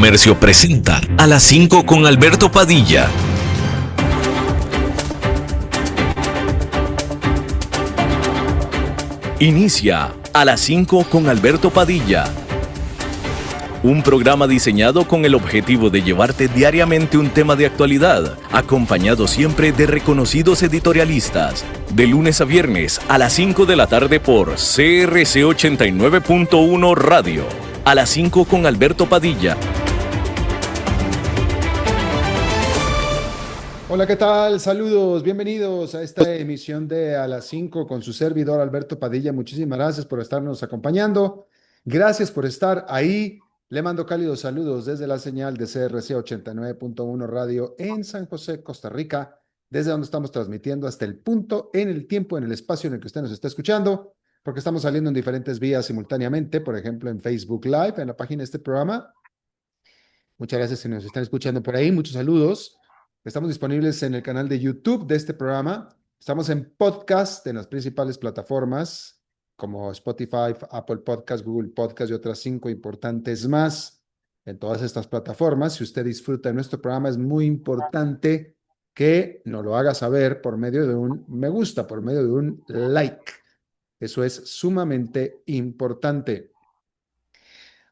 Comercio presenta A las 5 con Alberto Padilla. Inicia A las 5 con Alberto Padilla. Un programa diseñado con el objetivo de llevarte diariamente un tema de actualidad, acompañado siempre de reconocidos editorialistas. De lunes a viernes a las 5 de la tarde por CRC 89.1 Radio. A las 5 con Alberto Padilla. Hola, ¿qué tal? Saludos, bienvenidos a esta emisión de A las 5 con su servidor Alberto Padilla. Muchísimas gracias por estarnos acompañando. Gracias por estar ahí. Le mando cálidos saludos desde la señal de CRC 89.1 Radio en San José, Costa Rica, desde donde estamos transmitiendo hasta el punto, en el tiempo, en el espacio en el que usted nos está escuchando, porque estamos saliendo en diferentes vías simultáneamente, por ejemplo, en Facebook Live, en la página de este programa. Muchas gracias si nos están escuchando por ahí. Muchos saludos. Estamos disponibles en el canal de YouTube de este programa. Estamos en podcast en las principales plataformas como Spotify, Apple Podcast, Google Podcast y otras 5 importantes más. En todas estas plataformas, si usted disfruta de nuestro programa, es muy importante que nos lo haga saber por medio de un me gusta, por medio de un like. Eso es sumamente importante.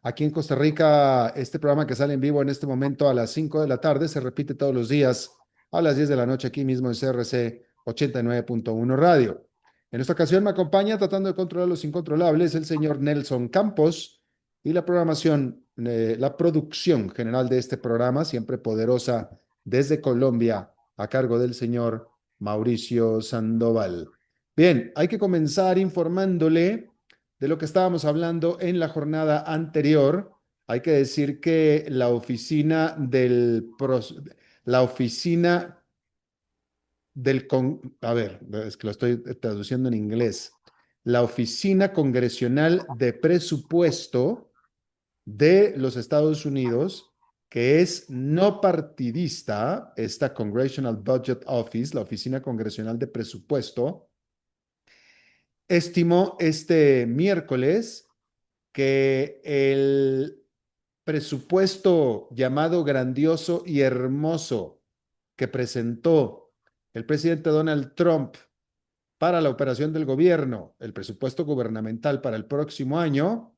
Aquí en Costa Rica, este programa que sale en vivo en este momento a las 5 de la tarde se repite todos los días a las 10 de la noche aquí mismo en CRC 89.1 Radio. En esta ocasión me acompaña, tratando de controlar los incontrolables, el señor Nelson Campos, y la programación, la producción general de este programa, siempre poderosa desde Colombia, a cargo del señor Mauricio Sandoval. Bien, hay que comenzar informándole de lo que estábamos hablando en la jornada anterior. Hay que decir que a ver, es que lo estoy traduciendo en inglés. La Oficina Congresional de Presupuesto de los Estados Unidos, que es no partidista, esta Congressional Budget Office, la Oficina Congresional de Presupuesto, estimó este miércoles que el presupuesto llamado grandioso y hermoso que presentó el presidente Donald Trump para la operación del gobierno, el presupuesto gubernamental para el próximo año,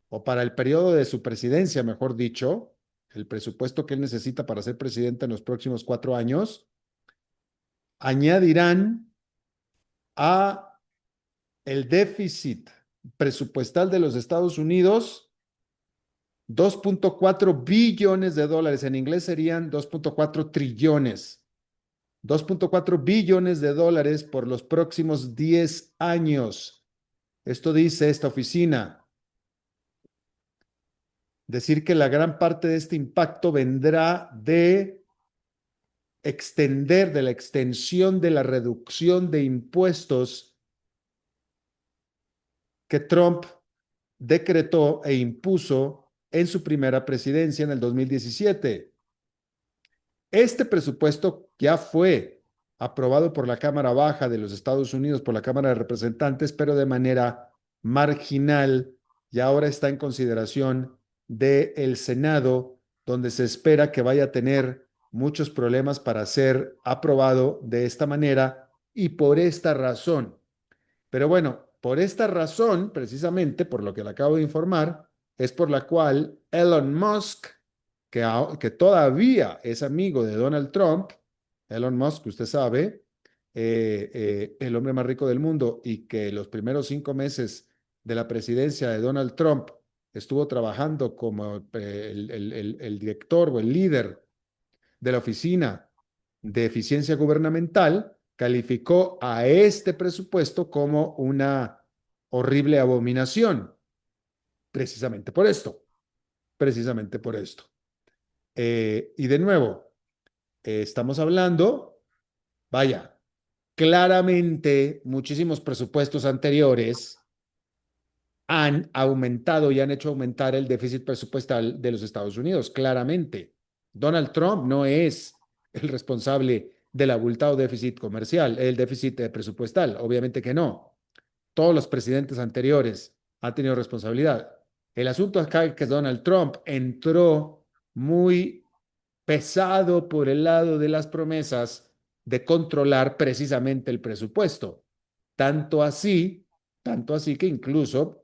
o para el periodo de su presidencia, mejor dicho, el presupuesto que él necesita para ser presidente en los próximos 4 años, añadirán a el déficit presupuestal de los Estados Unidos 2.4 billones de dólares. En inglés serían 2.4 trillones. 2.4 billones de dólares por los próximos 10 años. Esto dice esta oficina. Decir que la gran parte de este impacto vendrá de la extensión de la reducción de impuestos que Trump decretó e impuso en su primera presidencia en el 2017. Este presupuesto ya fue aprobado por la Cámara Baja de los Estados Unidos, por la Cámara de Representantes, pero de manera marginal, y ahora está en consideración del Senado, donde se espera que vaya a tener muchos problemas para ser aprobado de esta manera y por esta razón. Pero bueno, por esta razón, precisamente por lo que le acabo de informar, es por la cual Elon Musk, que todavía es amigo de Donald Trump, Elon Musk, usted sabe, el hombre más rico del mundo, y que los primeros 5 meses de la presidencia de Donald Trump estuvo trabajando como el director o el líder de la Oficina de Eficiencia Gubernamental, calificó a este presupuesto como una horrible abominación. Precisamente por esto. Precisamente por esto. Y de nuevo, estamos hablando, vaya, claramente muchísimos presupuestos anteriores han aumentado y han hecho aumentar el déficit presupuestal de los Estados Unidos, claramente. Donald Trump no es el responsable del abultado déficit comercial, el déficit presupuestal, obviamente que no. Todos los presidentes anteriores han tenido responsabilidad. El asunto acá es que Donald Trump entró muy pesado por el lado de las promesas de controlar precisamente el presupuesto. Tanto así, tanto así que incluso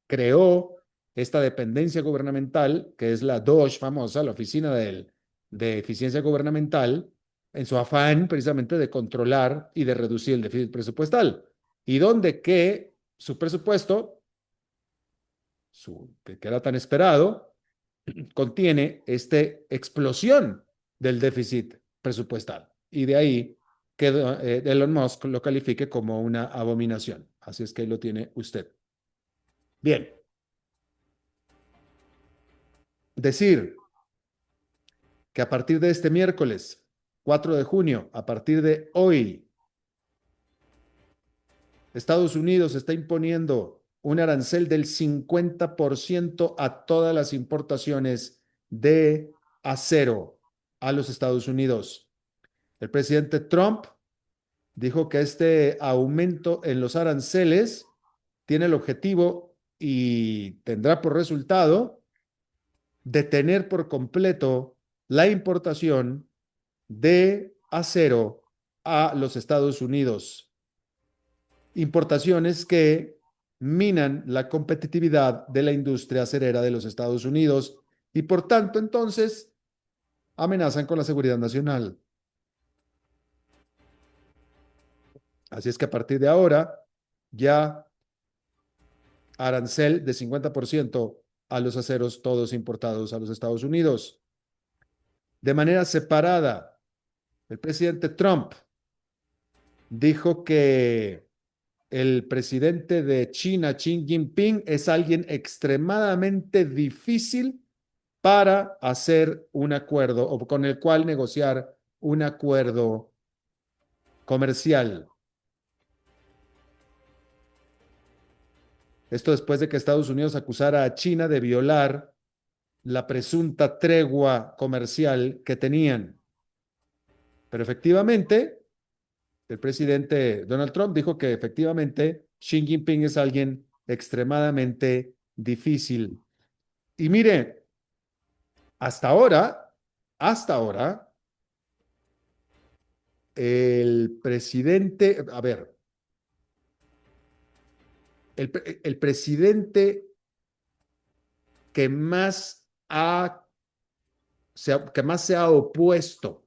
creó esta dependencia gubernamental, que es la DOGE famosa, la Oficina de Eficiencia Gubernamental, en su afán precisamente de controlar y de reducir el déficit presupuestal. Y donde que su presupuesto, que era tan esperado, contiene esta explosión del déficit presupuestal. Y de ahí que Elon Musk lo califique como una abominación. Así es que ahí lo tiene usted. Bien, decir que a partir de este miércoles 4 de junio, a partir de hoy, Estados Unidos está imponiendo un arancel del 50% a todas las importaciones de acero a los Estados Unidos. El presidente Trump dijo que este aumento en los aranceles tiene el objetivo y tendrá por resultado detener por completo la importación de acero a los Estados Unidos. Importaciones que minan la competitividad de la industria acerera de los Estados Unidos y por tanto entonces amenazan con la seguridad nacional. Así es que a partir de ahora ya arancel de 50% a los aceros todos importados a los Estados Unidos. De manera separada, el presidente Trump dijo que el presidente de China, Xi Jinping, es alguien extremadamente difícil para hacer un acuerdo o con el cual negociar un acuerdo comercial. Esto después de que Estados Unidos acusara a China de violar la presunta tregua comercial que tenían. Pero efectivamente, el presidente Donald Trump dijo que efectivamente Xi Jinping es alguien extremadamente difícil. Y mire, hasta ahora, el presidente, a ver, el presidente que más se ha opuesto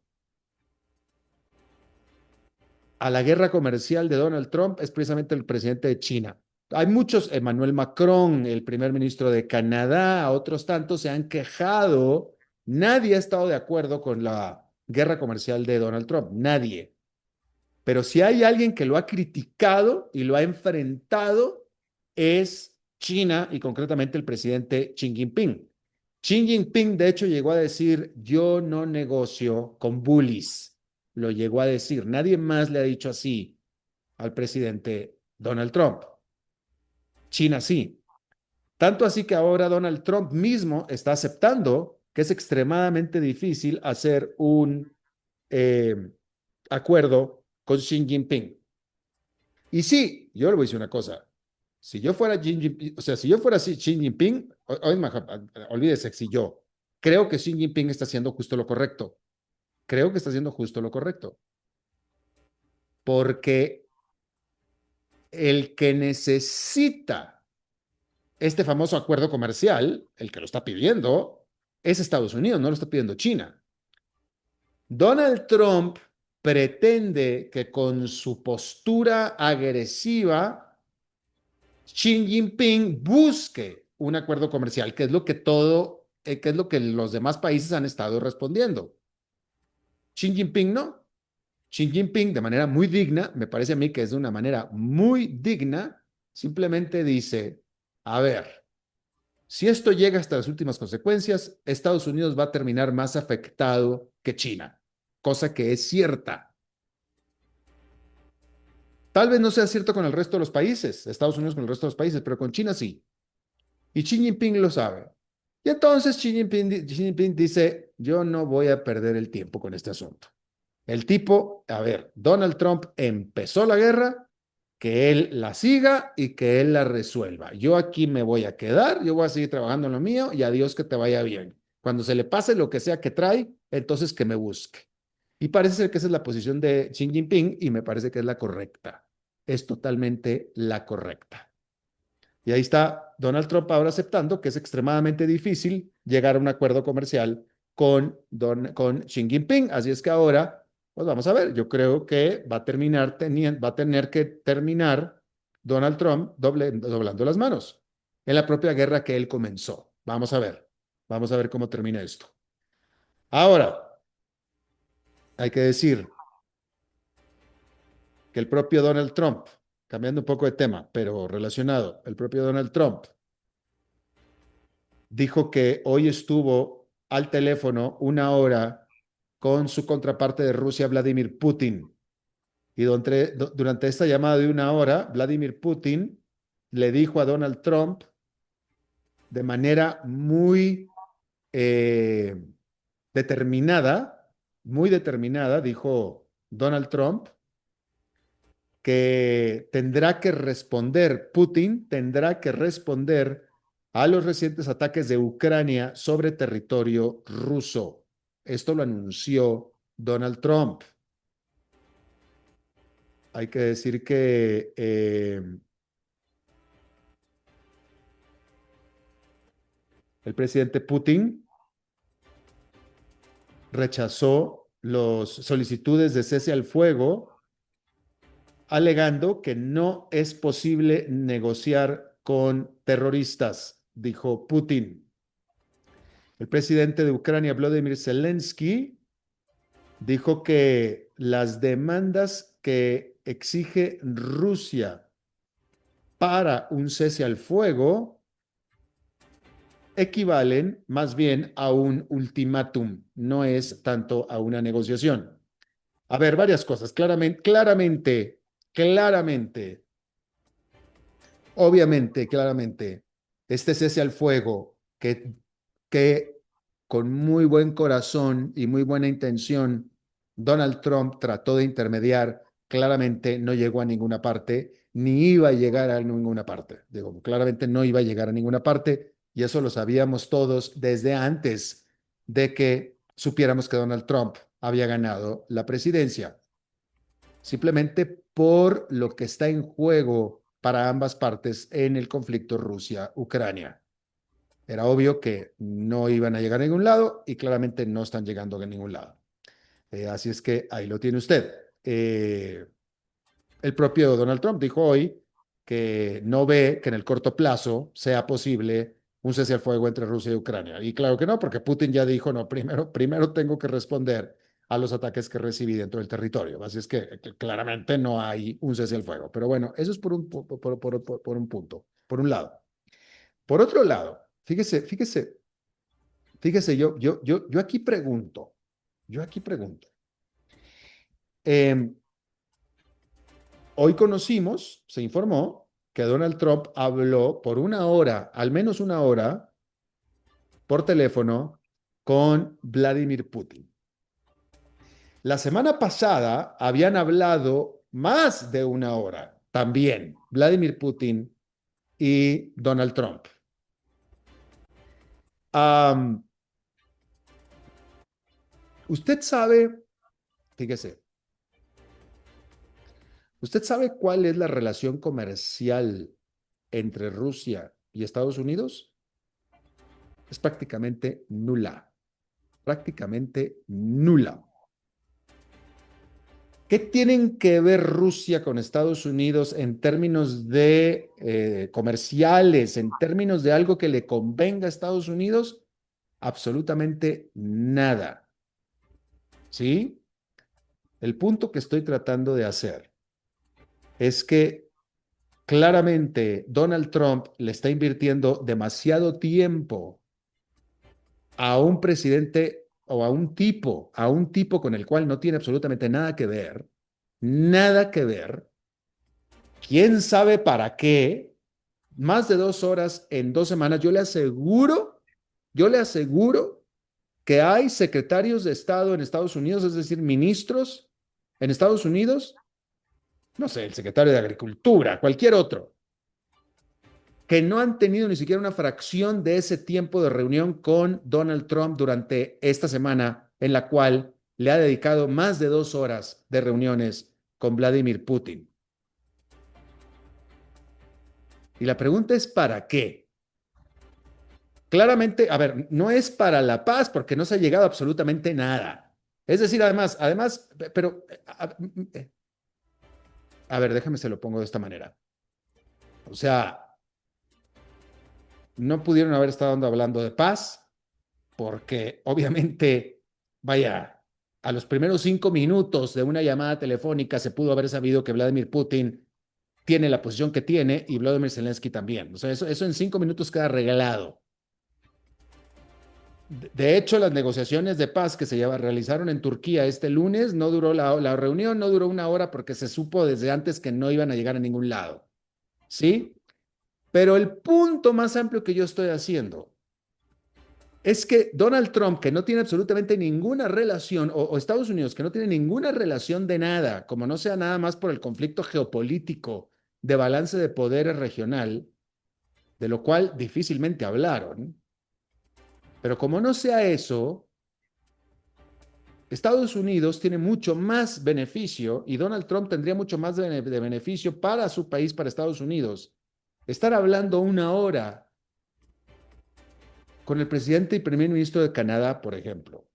a la guerra comercial de Donald Trump es precisamente el presidente de China. Hay muchos, Emmanuel Macron, el primer ministro de Canadá, otros tantos se han quejado. Nadie ha estado de acuerdo con la guerra comercial de Donald Trump, nadie. Pero si hay alguien que lo ha criticado y lo ha enfrentado, es China y concretamente el presidente Xi Jinping. Xi Jinping, de hecho, llegó a decir, yo no negocio con bullies. Lo llegó a decir. Nadie más le ha dicho así al presidente Donald Trump. China sí. Tanto así que ahora Donald Trump mismo está aceptando que es extremadamente difícil hacer un acuerdo con Xi Jinping. Y sí, yo le voy a decir una cosa. Si yo fuera Xi Jinping, o sea, si yo fuera Xi Jinping, olvídese si yo creo que Xi Jinping está haciendo justo lo correcto. Creo que está haciendo justo lo correcto. Porque el que necesita este famoso acuerdo comercial, el que lo está pidiendo, es Estados Unidos, no lo está pidiendo China. Donald Trump pretende que con su postura agresiva, Xi Jinping busque un acuerdo comercial, que es lo que los demás países han estado respondiendo. Xi Jinping no. Xi Jinping, de manera muy digna, me parece a mí que es de una manera muy digna, simplemente dice, a ver, si esto llega hasta las últimas consecuencias, Estados Unidos va a terminar más afectado que China, cosa que es cierta. Tal vez no sea cierto con el resto de los países, Estados Unidos con el resto de los países, pero con China sí. Y Xi Jinping lo sabe. Y entonces Xi Jinping dice, yo no voy a perder el tiempo con este asunto. El tipo, a ver, Donald Trump empezó la guerra, que él la siga y que él la resuelva. Yo aquí me voy a quedar, yo voy a seguir trabajando en lo mío y adiós que te vaya bien. Cuando se le pase lo que sea que trae, entonces que me busque. Y parece ser que esa es la posición de Xi Jinping y me parece que es la correcta. Es totalmente la correcta. Y ahí está Donald Trump ahora aceptando que es extremadamente difícil llegar a un acuerdo comercial con Xi Jinping. Así es que ahora, pues vamos a ver, yo creo que va a tener que terminar Donald Trump doblando las manos en la propia guerra que él comenzó. Vamos a ver cómo termina esto. Ahora, hay que decir que el propio Donald Trump, cambiando un poco de tema, pero relacionado, el propio Donald Trump dijo que hoy estuvo al teléfono una hora con su contraparte de Rusia, Vladimir Putin. Y durante esta llamada de una hora, Vladimir Putin le dijo a Donald Trump de manera eh, determinada, muy determinada, dijo Donald Trump, que Putin tendrá que responder a los recientes ataques de Ucrania sobre territorio ruso. Esto lo anunció Donald Trump. Hay que decir que el presidente Putin rechazó las solicitudes de cese al fuego, alegando que no es posible negociar con terroristas, dijo Putin. El presidente de Ucrania, Volodymyr Zelensky, dijo que las demandas que exige Rusia para un cese al fuego equivalen más bien a un ultimátum, no es tanto a una negociación. A ver, varias cosas. Claramente, obviamente, claramente, este cese al fuego que con muy buen corazón y muy buena intención Donald Trump trató de intermediar, claramente no llegó a ninguna parte, ni iba a llegar a ninguna parte. Digo, claramente no iba a llegar a ninguna parte y eso lo sabíamos todos desde antes de que supiéramos que Donald Trump había ganado la presidencia. Simplemente por lo que está en juego para ambas partes en el conflicto Rusia-Ucrania. Era obvio que no iban a llegar a ningún lado y claramente no están llegando a ningún lado. Así es que ahí lo tiene usted. El propio Donald Trump dijo hoy que no ve que en el corto plazo sea posible un cese al fuego entre Rusia y Ucrania. Y claro que no, porque Putin ya dijo, no, primero tengo que responder a los ataques que recibí dentro del territorio. Así es que claramente no hay un cese al fuego. Pero bueno, eso es por un punto, por un lado. Por otro lado, fíjese, yo aquí pregunto. Eh, Hoy se informó que Donald Trump habló por una hora, al menos una hora, por teléfono con Vladimir Putin. La semana pasada habían hablado más de una hora también Vladimir Putin y Donald Trump. Usted sabe, fíjese, ¿usted sabe cuál es la relación comercial entre Rusia y Estados Unidos? Es prácticamente nula. Prácticamente nula. ¿Qué tienen que ver Rusia con Estados Unidos en términos de comerciales, en términos de algo que le convenga a Estados Unidos? Absolutamente nada. ¿Sí? El punto que estoy tratando de hacer es que claramente Donald Trump le está invirtiendo demasiado tiempo a un presidente o a un tipo con el cual no tiene absolutamente nada que ver, quién sabe para qué, más de 2 horas en 2 semanas, yo le aseguro que hay secretarios de Estado en Estados Unidos, es decir, ministros en Estados Unidos, no sé, el secretario de Agricultura, cualquier otro, que no han tenido ni siquiera una fracción de ese tiempo de reunión con Donald Trump durante esta semana, en la cual le ha dedicado más de 2 horas de reuniones con Vladimir Putin. Y la pregunta es, ¿para qué? Claramente, a ver, no es para la paz porque no se ha llegado a absolutamente nada. Es decir, además, pero, a ver, déjame se lo pongo de esta manera. O sea, no pudieron haber estado hablando de paz porque obviamente, vaya, a los primeros 5 minutos de una llamada telefónica se pudo haber sabido que Vladimir Putin tiene la posición que tiene y Vladimir Zelensky también. O sea, eso en 5 minutos queda regalado. De hecho, las negociaciones de paz que se realizaron en Turquía este lunes, no duró la reunión, no duró 1 hora porque se supo desde antes que no iban a llegar a ningún lado. ¿Sí? Pero el punto más amplio que yo estoy haciendo es que Donald Trump, que no tiene absolutamente ninguna relación, o Estados Unidos, que no tiene ninguna relación de nada, como no sea nada más por el conflicto geopolítico de balance de poderes regional, de lo cual difícilmente hablaron, pero como no sea eso, Estados Unidos tiene mucho más beneficio y Donald Trump tendría mucho más de beneficio para su país, para Estados Unidos. Estar hablando 1 hora con el presidente y primer ministro de Canadá, por ejemplo.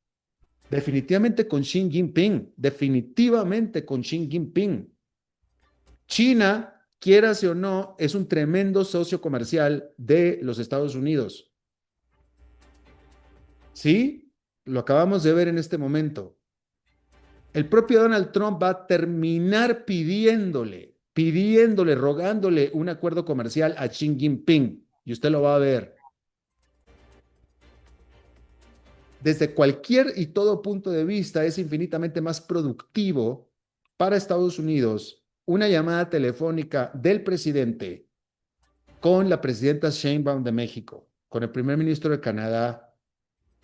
Definitivamente con Xi Jinping, definitivamente con Xi Jinping. China, quierase o no, es un tremendo socio comercial de los Estados Unidos. ¿Sí? Lo acabamos de ver en este momento. El propio Donald Trump va a terminar pidiéndole, rogándole un acuerdo comercial a Xi Jinping. Y usted lo va a ver. Desde cualquier y todo punto de vista, es infinitamente más productivo para Estados Unidos una llamada telefónica del presidente con la presidenta Sheinbaum de México, con el primer ministro de Canadá,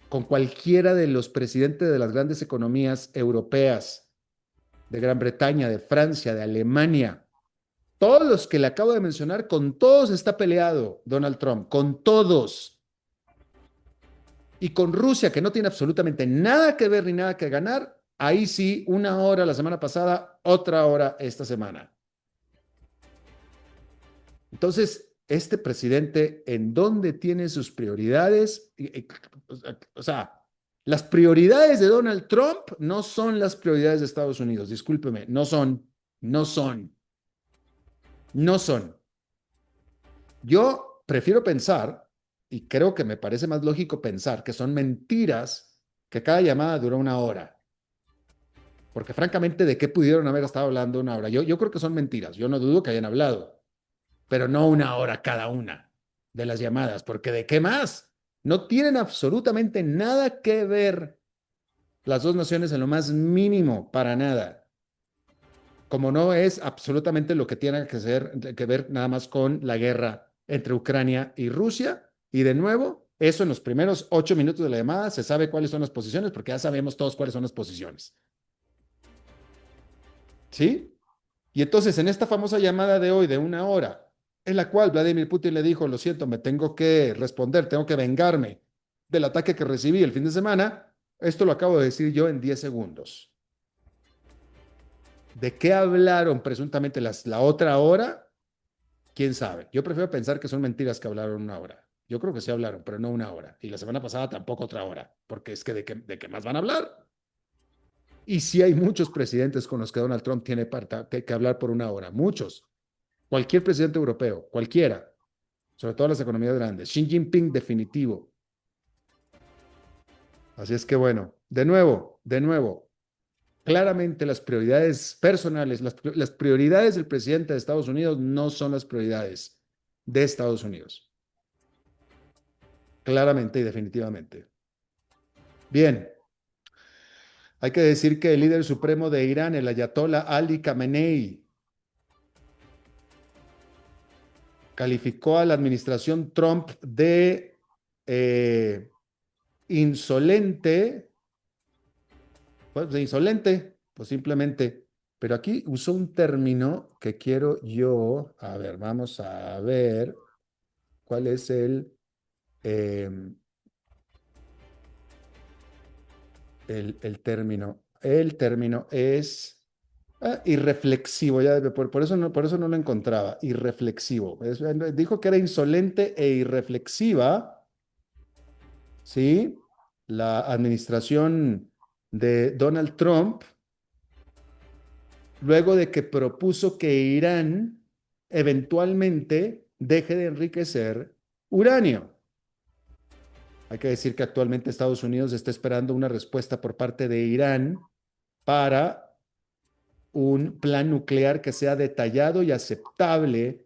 con cualquiera de los presidentes de las grandes economías europeas, de Gran Bretaña, de Francia, de Alemania. Todos los que le acabo de mencionar, con todos está peleado Donald Trump, con todos. Y con Rusia, que no tiene absolutamente nada que ver ni nada que ganar, ahí sí, 1 hora la semana pasada, otra hora esta semana. Entonces, este presidente, ¿en dónde tiene sus prioridades? O sea, las prioridades de Donald Trump no son las prioridades de Estados Unidos, discúlpeme, no son, no son, no son. Yo prefiero pensar, y creo que me parece más lógico pensar, que son mentiras que cada llamada dura 1 hora. Porque francamente, ¿de qué pudieron haber estado hablando 1 hora? Yo creo que son mentiras, yo no dudo que hayan hablado, pero no 1 hora cada una de las llamadas, porque ¿de qué más? No tienen absolutamente nada que ver las dos naciones en lo más mínimo, para nada. Como no es absolutamente lo que tiene que ver nada más con la guerra entre Ucrania y Rusia. Y de nuevo, eso en los primeros 8 minutos de la llamada se sabe cuáles son las posiciones, porque ya sabemos todos cuáles son las posiciones. ¿Sí? Y entonces en esta famosa llamada de hoy de 1 hora, en la cual Vladimir Putin le dijo, lo siento, me tengo que responder, tengo que vengarme del ataque que recibí el fin de semana, esto lo acabo de decir yo en 10 segundos. ¿De qué hablaron presuntamente la otra hora? ¿Quién sabe? Yo prefiero pensar que son mentiras que hablaron 1 hora. Yo creo que sí hablaron, pero no 1 hora. Y la semana pasada tampoco otra hora, porque es que ¿de qué más van a hablar? Y sí hay muchos presidentes con los que Donald Trump tiene que hablar por 1 hora, muchos. Cualquier presidente europeo, cualquiera, sobre todo las economías grandes. Xi Jinping definitivo. Así es que bueno, de nuevo, claramente las prioridades personales, las prioridades del presidente de Estados Unidos no son las prioridades de Estados Unidos. Claramente y definitivamente. Bien, hay que decir que el líder supremo de Irán, el ayatollah Ali Khamenei, calificó a la administración Trump de insolente, pues simplemente, pero aquí usó un término que quiero yo, a ver, vamos a ver, ¿Cuál es eh, el término? El término es irreflexivo, ya, por eso no lo encontraba, irreflexivo. Dijo que era insolente e irreflexiva, ¿sí? La administración de Donald Trump, luego de que propuso que Irán eventualmente deje de enriquecer uranio. Hay que decir que actualmente Estados Unidos está esperando una respuesta por parte de Irán para un plan nuclear que sea detallado y aceptable,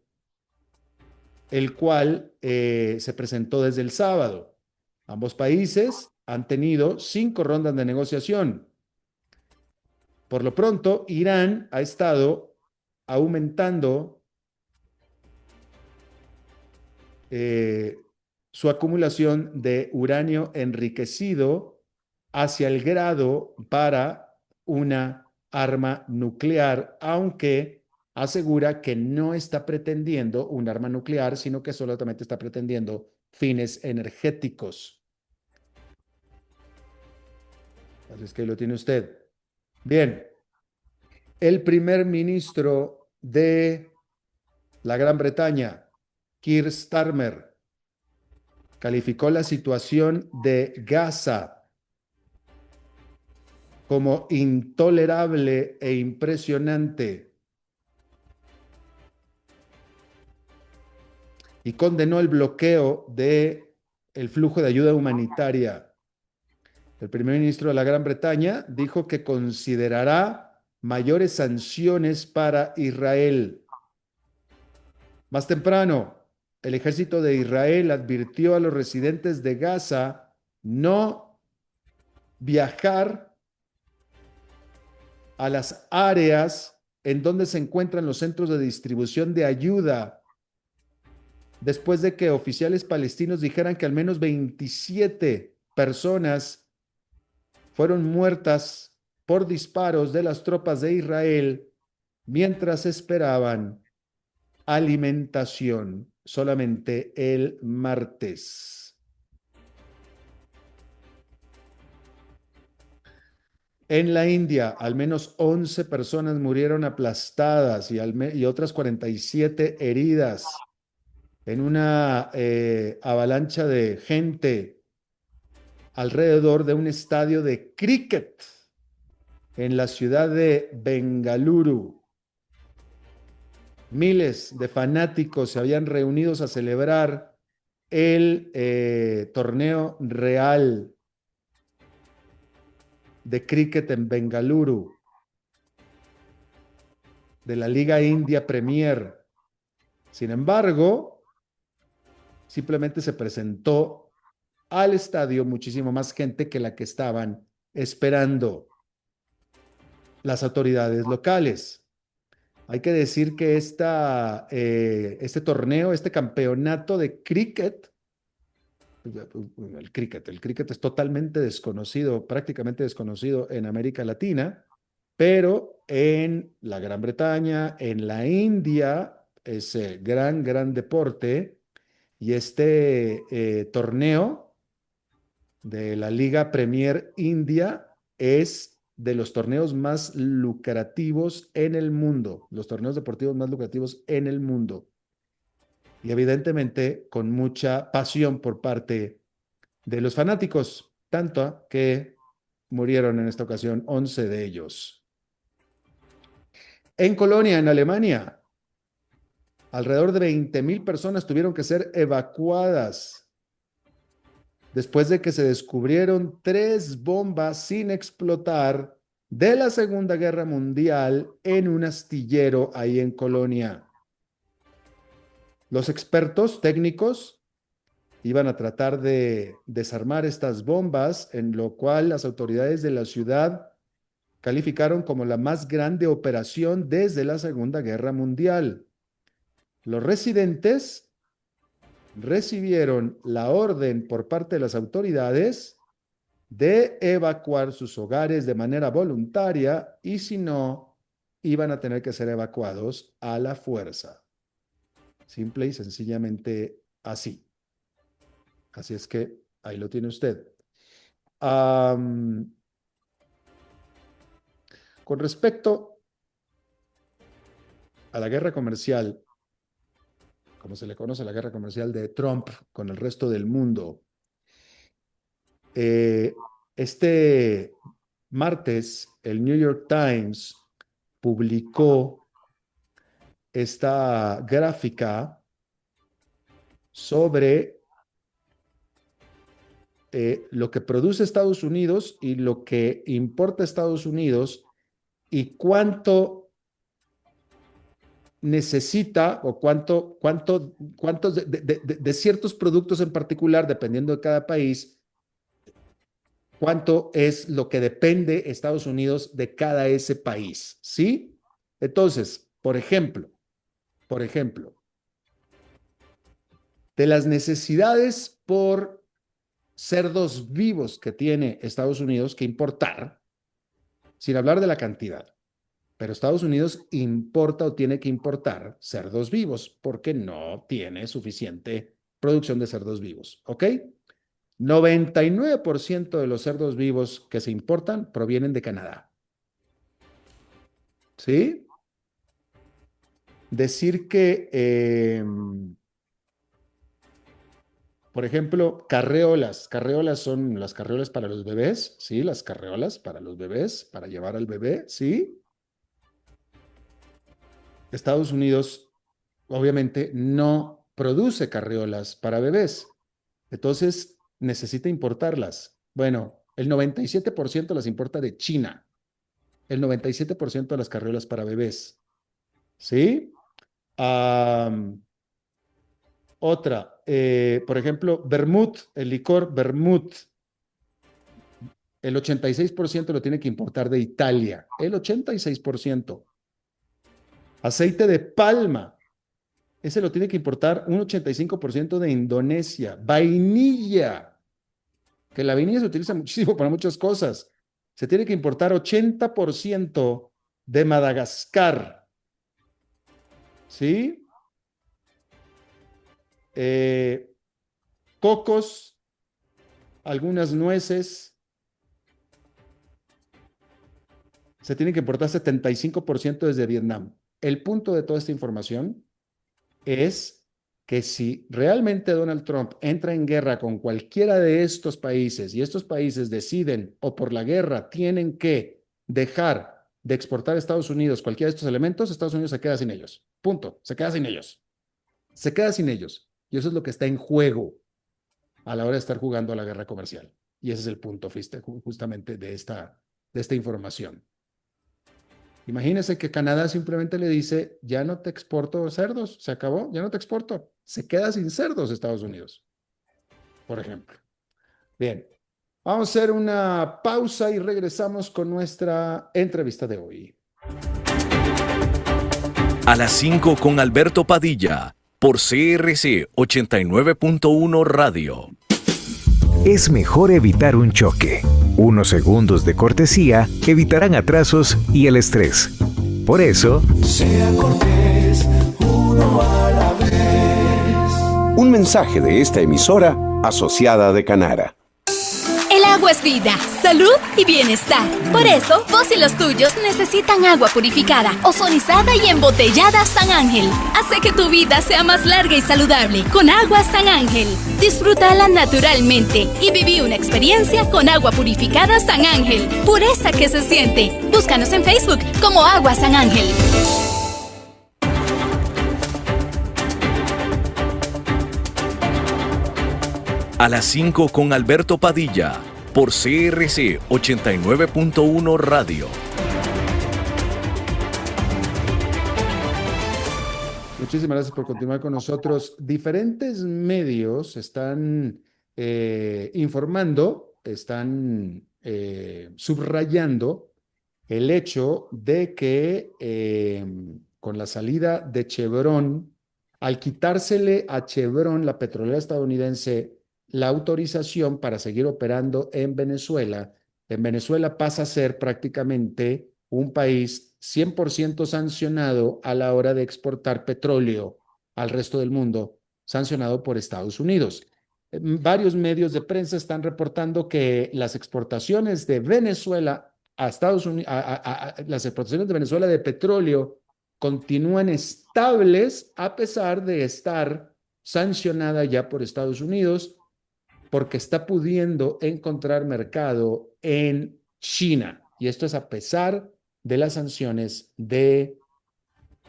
el cual se presentó desde el sábado. Ambos países han tenido 5 rondas de negociación. Por lo pronto, Irán ha estado aumentando eh, su acumulación de uranio enriquecido hacia el grado para una arma nuclear, aunque asegura que no está pretendiendo un arma nuclear, sino que solamente está pretendiendo fines energéticos. Así es que lo tiene usted. Bien, el primer ministro de la Gran Bretaña, Keir Starmer, calificó la situación de Gaza como intolerable e impresionante y condenó el bloqueo de el flujo de ayuda humanitaria. El primer ministro de la Gran Bretaña dijo que considerará mayores sanciones para Israel. Más temprano, el ejército de Israel advirtió a los residentes de Gaza no viajar a las áreas en donde se encuentran los centros de distribución de ayuda, después de que oficiales palestinos dijeran que al menos 27 personas fueron muertas por disparos de las tropas de Israel mientras esperaban alimentación solamente el martes. En la India, al menos 11 personas murieron aplastadas y otras 47 heridas en una avalancha de gente alrededor de un estadio de cricket en la ciudad de Bengaluru. Miles de fanáticos se habían reunido a celebrar el torneo real de cricket en Bengaluru, de la Liga India Premier. Sin embargo, simplemente se presentó al estadio muchísimo más gente que la que estaban esperando las autoridades locales. Hay que decir que este torneo, este campeonato de cricket, el cricket es totalmente desconocido, prácticamente desconocido en América Latina, pero en la Gran Bretaña, en la India, es gran deporte, y este torneo de la Liga Premier India es de los torneos más lucrativos en el mundo, los torneos deportivos más lucrativos en el mundo. Y evidentemente con mucha pasión por parte de los fanáticos, tanto que murieron en esta ocasión 11 de ellos. En Colonia, en Alemania, alrededor de 20,000 personas tuvieron que ser evacuadas después de que se descubrieron 3 bombas sin explotar de la Segunda Guerra Mundial en un astillero ahí en Colonia. Los expertos técnicos iban a tratar de desarmar estas bombas, en lo cual las autoridades de la ciudad calificaron como la más grande operación desde la Segunda Guerra Mundial. Los residentes recibieron la orden por parte de las autoridades de evacuar sus hogares de manera voluntaria y si no, iban a tener que ser evacuados a la fuerza. Simple y sencillamente así. Así es que ahí lo tiene usted. Con respecto a la guerra comercial, como se le conoce la guerra comercial de Trump con el resto del mundo, este martes el New York Times publicó esta gráfica sobre lo que produce Estados Unidos y lo que importa Estados Unidos y cuánto necesita o cuántos de ciertos productos en particular, dependiendo de cada país, cuánto es lo que depende Estados Unidos de cada ese país, ¿sí? Entonces, por ejemplo, de las necesidades por cerdos vivos que tiene Estados Unidos que importar, sin hablar de la cantidad, pero Estados Unidos importa o tiene que importar cerdos vivos porque no tiene suficiente producción de cerdos vivos, ¿ok? 99% de los cerdos vivos que se importan provienen de Canadá. ¿Sí? Decir que, por ejemplo, carreolas son las carreolas para los bebés, ¿sí? Las carreolas para los bebés, para llevar al bebé, ¿sí? Estados Unidos, obviamente, no produce carreolas para bebés. Entonces, necesita importarlas. Bueno, el 97% las importa de China. El 97% de las carreolas para bebés. ¿Sí? Otra, por ejemplo, vermut, el licor vermut. El 86% lo tiene que importar de Italia. El 86%. Aceite de palma. Ese lo tiene que importar un 85% de Indonesia. Vainilla, que la vainilla se utiliza muchísimo para muchas cosas. Se tiene que importar 80% de Madagascar. ¿Sí? Cocos, algunas nueces. Se tiene que importar 75% desde Vietnam. El punto de toda esta información es que si realmente Donald Trump entra en guerra con cualquiera de estos países y estos países deciden o por la guerra tienen que dejar de exportar a Estados Unidos cualquiera de estos elementos, Estados Unidos se queda sin ellos. Punto. Se queda sin ellos. Se queda sin ellos. Y eso es lo que está en juego a la hora de estar jugando a la guerra comercial. Y ese es el punto justamente de esta información. Imagínese que Canadá simplemente le dice, ya no te exporto cerdos, se acabó, ya no te exporto. Se queda sin cerdos Estados Unidos, por ejemplo. Bien, vamos a hacer una pausa y regresamos con nuestra entrevista de hoy. A las 5 con Alberto Padilla, por CRC 89.1 Radio. Es mejor evitar un choque. Unos segundos de cortesía evitarán atrasos y el estrés. Por eso, sea cortés, uno a la vez. Un mensaje de esta emisora asociada de Canara. El agua es vida, salud y bienestar. Por eso, vos y los tuyos necesitan agua purificada, ozonizada y embotellada San Ángel. Hace que tu vida sea más larga y saludable con agua San Ángel. Disfrútala naturalmente y viví una experiencia con agua purificada San Ángel. Pureza que se siente. Búscanos en Facebook como Agua San Ángel. A las 5 con Alberto Padilla, por CRC 89.1 Radio. Muchísimas gracias por continuar con nosotros. Diferentes medios están informando, están subrayando el hecho de que con la salida de Chevron, al quitársele a Chevron, la petrolera estadounidense, la autorización para seguir operando en Venezuela pasa a ser prácticamente un país 100% sancionado a la hora de exportar petróleo al resto del mundo sancionado por Estados Unidos. Varios medios de prensa están reportando que las exportaciones de Venezuela a Estados Unidos, las exportaciones de Venezuela de petróleo continúan estables a pesar de estar sancionada ya por Estados Unidos porque está pudiendo encontrar mercado en China. Y esto es a pesar de las sanciones de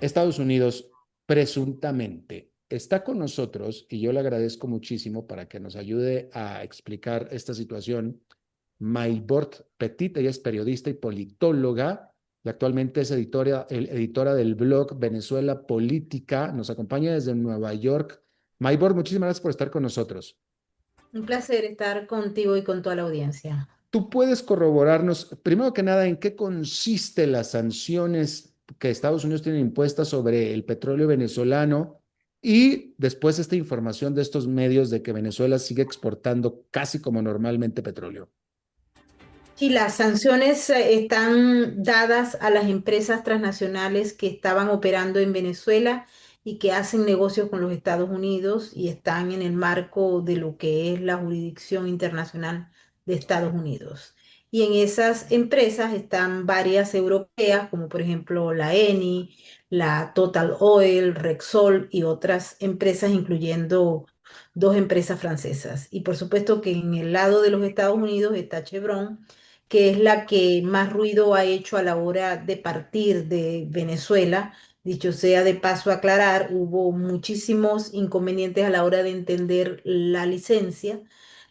Estados Unidos presuntamente. Está con nosotros y yo le agradezco muchísimo para que nos ayude a explicar esta situación. Maybord Petit, ella es periodista y politóloga y actualmente es editora del blog Venezuela Política. Nos acompaña desde Nueva York. Maybord, muchísimas gracias por estar con nosotros. Un placer estar contigo y con toda la audiencia. ¿Tú puedes corroborarnos, primero que nada, en qué consiste las sanciones que Estados Unidos tiene impuestas sobre el petróleo venezolano y después esta información de estos medios de que Venezuela sigue exportando casi como normalmente petróleo? Sí, las sanciones están dadas a las empresas transnacionales que estaban operando en Venezuela y que hacen negocios con los Estados Unidos y están en el marco de lo que es la jurisdicción internacional de Estados Unidos. Y en esas empresas están varias europeas, como por ejemplo la Eni, la Total Oil, Repsol y otras empresas, incluyendo dos empresas francesas. Y por supuesto que en el lado de los Estados Unidos está Chevron, que es la que más ruido ha hecho a la hora de partir de Venezuela. Dicho sea de paso aclarar, hubo muchísimos inconvenientes a la hora de entender la licencia.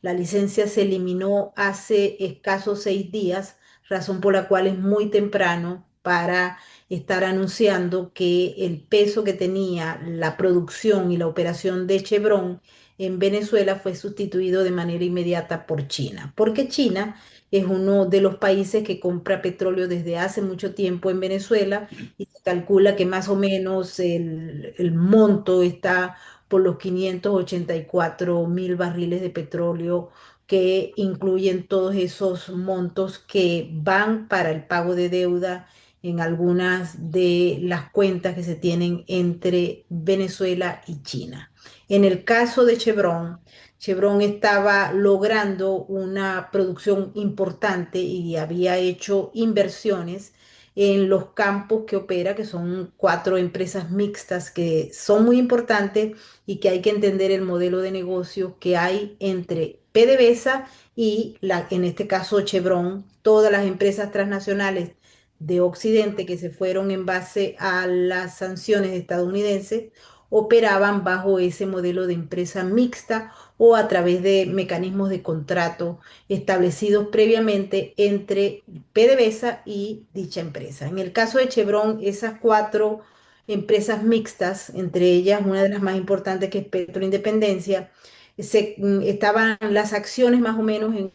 La licencia se eliminó hace escasos 6 días, razón por la cual es muy temprano para estar anunciando que el peso que tenía la producción y la operación de Chevron en Venezuela fue sustituido de manera inmediata por China, porque China es uno de los países que compra petróleo desde hace mucho tiempo en Venezuela y se calcula que más o menos el monto está por los 584.000 barriles de petróleo que incluyen todos esos montos que van para el pago de deuda en algunas de las cuentas que se tienen entre Venezuela y China. En el caso de Chevron, Chevron estaba logrando una producción importante y había hecho inversiones en los campos que opera, que son 4 empresas mixtas que son muy importantes y que hay que entender el modelo de negocio que hay entre PDVSA y en este caso Chevron, todas las empresas transnacionales de Occidente que se fueron en base a las sanciones estadounidenses operaban bajo ese modelo de empresa mixta o a través de mecanismos de contrato establecidos previamente entre PDVSA y dicha empresa. En el caso de Chevron, esas 4 empresas mixtas, entre ellas una de las más importantes que es Petroindependencia, estaban las acciones más o menos en,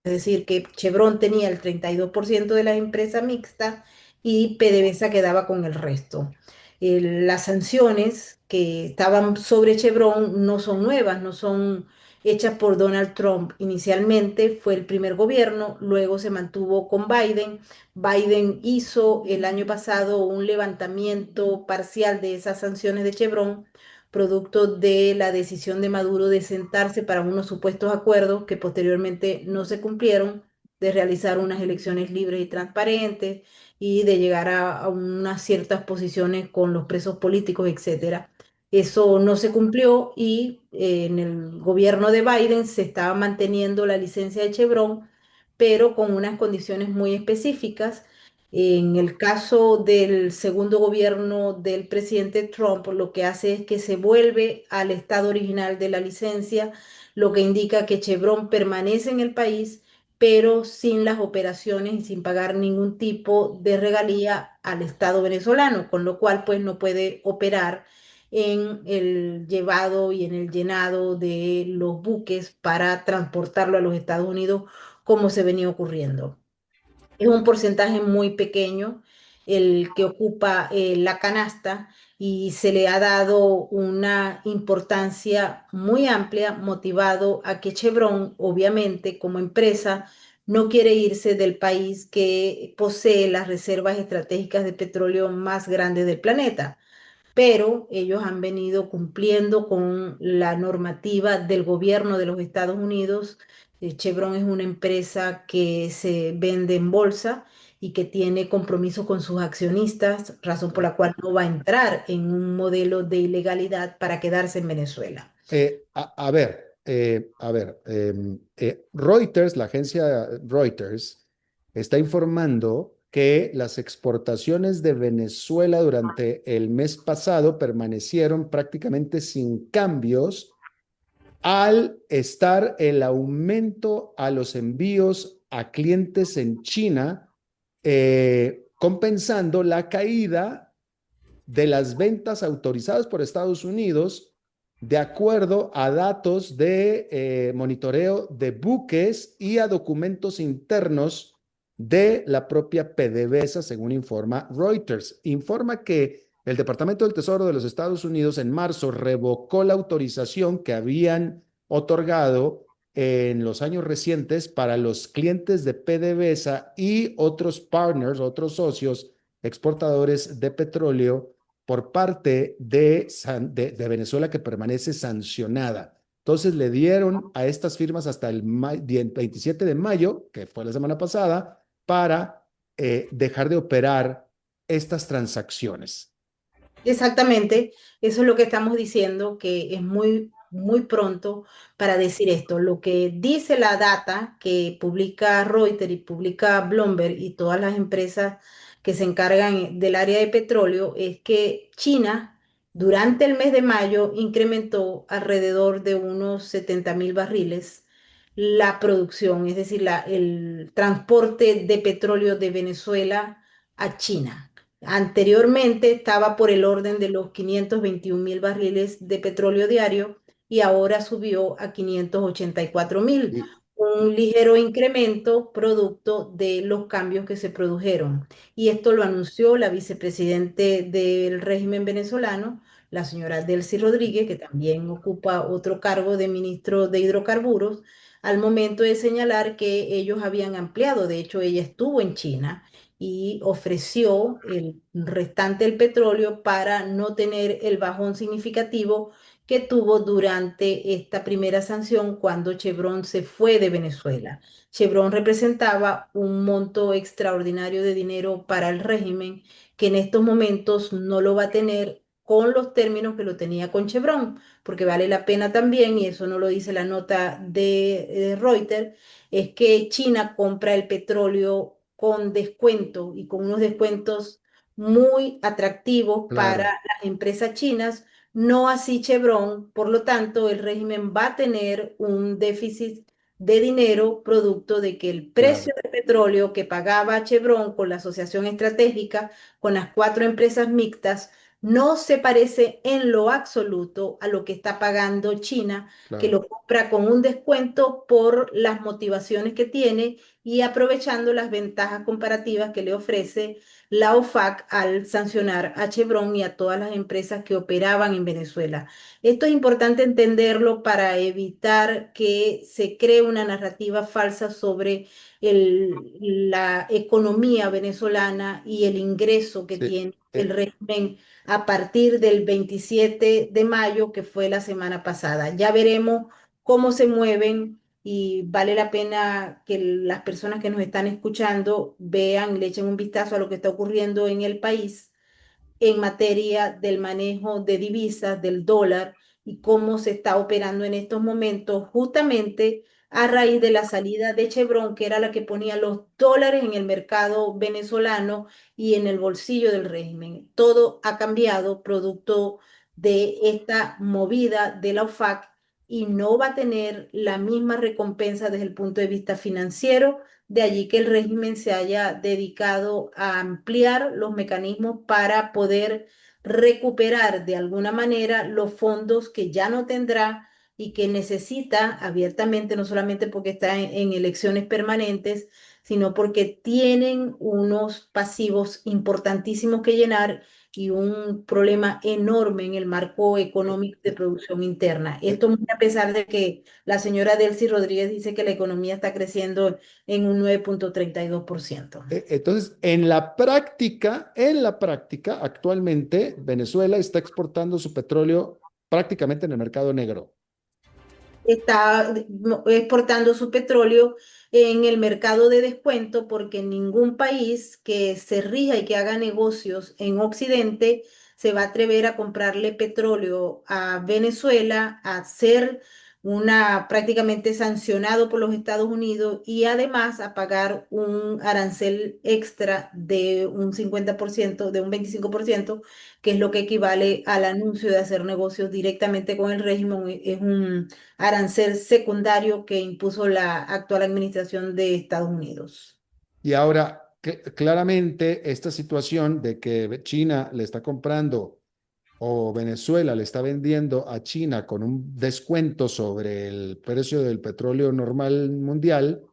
es decir, que Chevron tenía el 32% de la empresa mixta y PDVSA quedaba con el resto. Las sanciones que estaban sobre Chevron no son nuevas, no son hechas por Donald Trump. Inicialmente fue el primer gobierno, luego se mantuvo con Biden. Biden hizo el año pasado un levantamiento parcial de esas sanciones de Chevron producto de la decisión de Maduro de sentarse para unos supuestos acuerdos que posteriormente no se cumplieron, de realizar unas elecciones libres y transparentes y de llegar a unas ciertas posiciones con los presos políticos, etcétera. Eso no se cumplió y en el gobierno de Biden se estaba manteniendo la licencia de Chevron, pero con unas condiciones muy específicas. En el caso del segundo gobierno del presidente Trump, lo que hace es que se vuelve al estado original de la licencia, lo que indica que Chevron permanece en el país, pero sin las operaciones y sin pagar ningún tipo de regalía al Estado venezolano, con lo cual pues no puede operar en el llevado y en el llenado de los buques para transportarlo a los Estados Unidos como se venía ocurriendo. Es un porcentaje muy pequeño el que ocupa la canasta y se le ha dado una importancia muy amplia, motivado a que Chevron, obviamente, como empresa, no quiere irse del país que posee las reservas estratégicas de petróleo más grandes del planeta. pero ellos han venido cumpliendo con la normativa del gobierno de los Estados Unidos. Chevron es una empresa que se vende en bolsa y que tiene compromiso con sus accionistas, razón por la cual no va a entrar en un modelo de ilegalidad para quedarse en Venezuela. Reuters, la agencia Reuters, está informando que las exportaciones de Venezuela durante el mes pasado permanecieron prácticamente sin cambios al estar el aumento a los envíos a clientes en China, compensando la caída de las ventas autorizadas por Estados Unidos de acuerdo a datos de monitoreo de buques y a documentos internos de la propia PDVSA, según informa Reuters. Informa que el Departamento del Tesoro de los Estados Unidos en marzo revocó la autorización que habían otorgado en los años recientes para los clientes de PDVSA y otros partners, otros socios exportadores de petróleo por parte de Venezuela, que permanece sancionada. Entonces le dieron a estas firmas hasta el 27 de mayo, que fue la semana pasada, para dejar de operar estas transacciones. Exactamente, eso es lo que estamos diciendo, que es muy pronto para decir esto. Lo que dice la data que publica Reuters y publica Bloomberg y todas las empresas que se encargan del área de petróleo es que China durante el mes de mayo incrementó alrededor de unos 70.000 barriles la producción, es decir, el transporte de petróleo de Venezuela a China. Anteriormente estaba por el orden de los 521.000 barriles de petróleo diario y ahora subió a 584.000, Y, un ligero incremento producto de los cambios que se produjeron. Y esto lo anunció la vicepresidente del régimen venezolano, la señora Delcy Rodríguez, que también ocupa otro cargo de ministro de Hidrocarburos, al momento de señalar que ellos habían ampliado. De hecho, ella estuvo en China y ofreció el restante del petróleo para no tener el bajón significativo que tuvo durante esta primera sanción cuando Chevron se fue de Venezuela. Chevron representaba un monto extraordinario de dinero para el régimen que en estos momentos no lo va a tener con los términos que lo tenía con Chevron, porque vale la pena también, y eso no lo dice la nota de Reuters, es que China compra el petróleo con descuento y con unos descuentos muy atractivos para claro, las empresas chinas, no así Chevron. Por lo tanto, el régimen va a tener un déficit de dinero producto de que el precio claro. del petróleo que pagaba Chevron con la asociación estratégica, con las 4 empresas mixtas, no se parece en lo absoluto a lo que está pagando China, que Claro. lo compra con un descuento por las motivaciones que tiene y aprovechando las ventajas comparativas que le ofrece la OFAC al sancionar a Chevron y a todas las empresas que operaban en Venezuela. Esto es importante entenderlo para evitar que se cree una narrativa falsa sobre la economía venezolana y el ingreso que Sí. tiene el régimen a partir del 27 de mayo, que fue la semana pasada. Ya veremos cómo se mueven y vale la pena que las personas que nos están escuchando vean, le echen un vistazo a lo que está ocurriendo en el país en materia del manejo de divisas, del dólar y cómo se está operando en estos momentos, justamente a raíz de la salida de Chevron, que era la que ponía los dólares en el mercado venezolano y en el bolsillo del régimen. Todo ha cambiado producto de esta movida de la OFAC y no va a tener la misma recompensa desde el punto de vista financiero. De allí que el régimen se haya dedicado a ampliar los mecanismos para poder recuperar de alguna manera los fondos que ya no tendrá y que necesita abiertamente, no solamente porque está en elecciones permanentes, sino porque tienen unos pasivos importantísimos que llenar y un problema enorme en el marco económico de producción interna. Eh, Esto muy a pesar de que la señora Delcy Rodríguez dice que la economía está creciendo en un 9,32%. Entonces, en la práctica, actualmente Venezuela está exportando su petróleo prácticamente en el mercado negro. Está exportando su petróleo en el mercado de descuento porque ningún país que se rija y que haga negocios en Occidente se va a atrever a comprarle petróleo a Venezuela, a ser prácticamente sancionado por los Estados Unidos y además a pagar un arancel extra de un 50%, de un 25%, que es lo que equivale al anuncio de hacer negocios directamente con el régimen. Es un arancel secundario que impuso la actual administración de Estados Unidos. Y ahora, claramente, esta situación de que China le está comprando o Venezuela le está vendiendo a China con un descuento sobre el precio del petróleo normal mundial,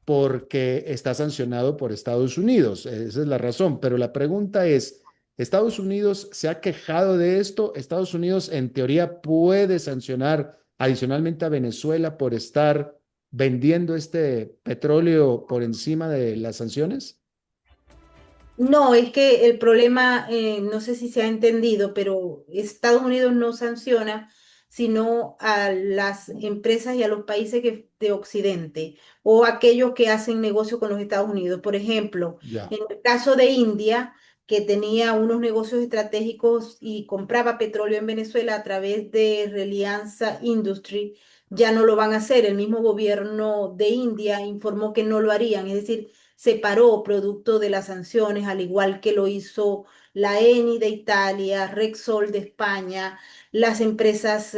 porque está sancionado por Estados Unidos. Esa es la razón. Pero la pregunta es, ¿Estados Unidos se ha quejado de esto? ¿Estados Unidos en teoría puede sancionar adicionalmente a Venezuela por estar vendiendo este petróleo por encima de las sanciones? No, es que el problema, no sé si se ha entendido, pero Estados Unidos no sanciona sino a las empresas y a los países de Occidente o aquellos que hacen negocio con los Estados Unidos. Por ejemplo, Ya, en el caso de India, que tenía unos negocios estratégicos y compraba petróleo en Venezuela a través de Reliance Industry, ya no lo van a hacer. El mismo gobierno de India informó que no lo harían, es decir, se paró producto de las sanciones, al igual que lo hizo la Eni de Italia, Rexol de España, las empresas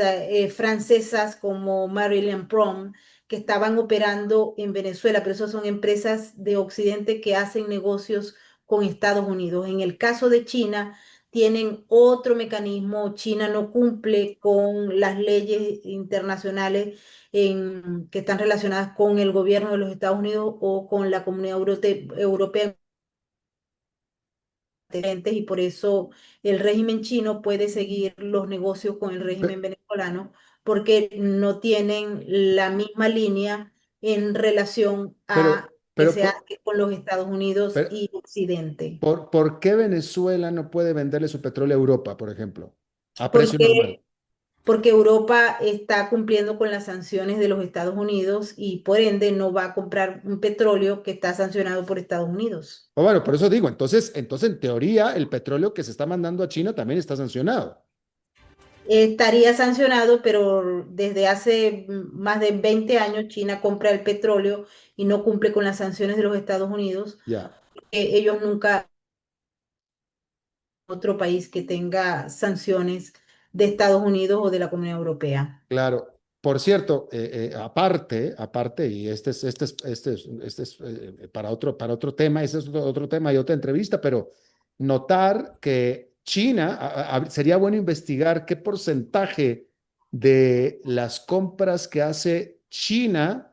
francesas como Marilyn Prom, que estaban operando en Venezuela, pero esas son empresas de Occidente que hacen negocios con Estados Unidos. En el caso de China, tienen otro mecanismo. China no cumple con las leyes internacionales que están relacionadas con el gobierno de los Estados Unidos o con la Comunidad Europea, y por eso el régimen chino puede seguir los negocios con el Pe- régimen venezolano porque no tienen la misma línea en relación a que pero, se hace con los Estados Unidos pero, y Occidente. ¿por qué Venezuela no puede venderle su petróleo a Europa, por ejemplo, a precio normal? Porque porque Europa está cumpliendo con las sanciones de los Estados Unidos y por ende no va a comprar un petróleo que está sancionado por Estados Unidos. O bueno, por eso digo, entonces en teoría el petróleo que se está mandando a China también está sancionado. Estaría sancionado, pero desde hace más de 20 años China compra el petróleo y no cumple con las sanciones de los Estados Unidos. Ya, Ellos nunca, otro país que tenga sanciones de Estados Unidos o de la Comunidad Europea. claro. Por cierto, aparte, y este es para otro tema, ese es otro tema y otra entrevista, pero notar que China, sería bueno investigar qué porcentaje de las compras que hace China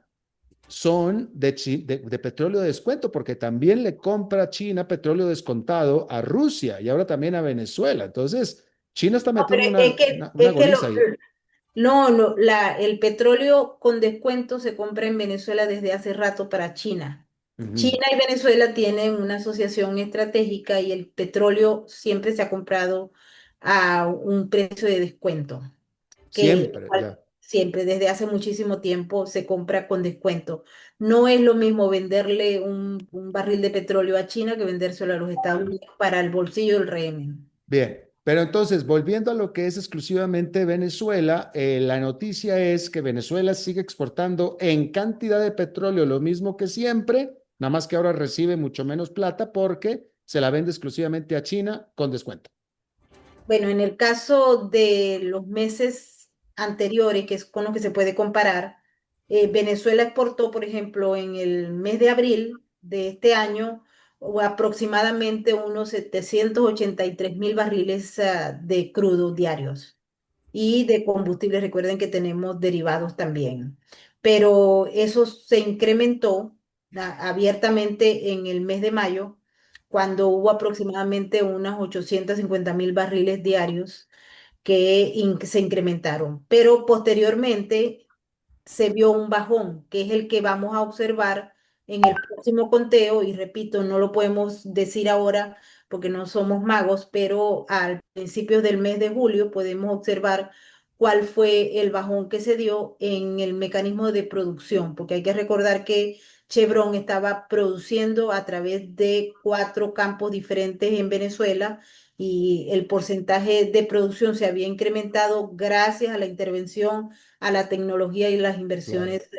son de petróleo de descuento, porque también le compra China petróleo descontado a Rusia y ahora también a Venezuela. Entonces, China está No, pero metiendo una es que goliza ahí. no, no, el petróleo con descuento se compra en Venezuela desde hace rato para China. Ujú. China y Venezuela tienen una asociación estratégica y el petróleo siempre se ha comprado a un precio de descuento, que Siempre, igual ya, siempre desde hace muchísimo tiempo se compra con descuento. No es lo mismo venderle un barril de petróleo a China que vendérselo a los Estados Unidos para el bolsillo del régimen. bien. Pero entonces, volviendo a lo que es exclusivamente Venezuela, la noticia es que Venezuela sigue exportando en cantidad de petróleo lo mismo que siempre, nada más que ahora recibe mucho menos plata porque se la vende exclusivamente a China con descuento. Bueno, en el caso de los meses anteriores, que es con lo que se puede comparar, Venezuela exportó, por ejemplo, en el mes de abril de este año, aproximadamente unos 783.000 barriles de crudo diarios. y de combustibles. Recuerden que tenemos derivados también. Pero eso se incrementó abiertamente en el mes de mayo, cuando hubo aproximadamente unas 850.000 barriles diarios que se incrementaron. Pero posteriormente se vio un bajón, que es el que vamos a observar en el próximo conteo, y repito, no lo podemos decir ahora porque no somos magos, pero al principio del mes de julio podemos observar cuál fue el bajón que se dio en el mecanismo de producción, porque hay que recordar que Chevron estaba produciendo a través de 4 campos diferentes en Venezuela, y el porcentaje de producción se había incrementado gracias a la intervención, a la tecnología y las Claro, inversiones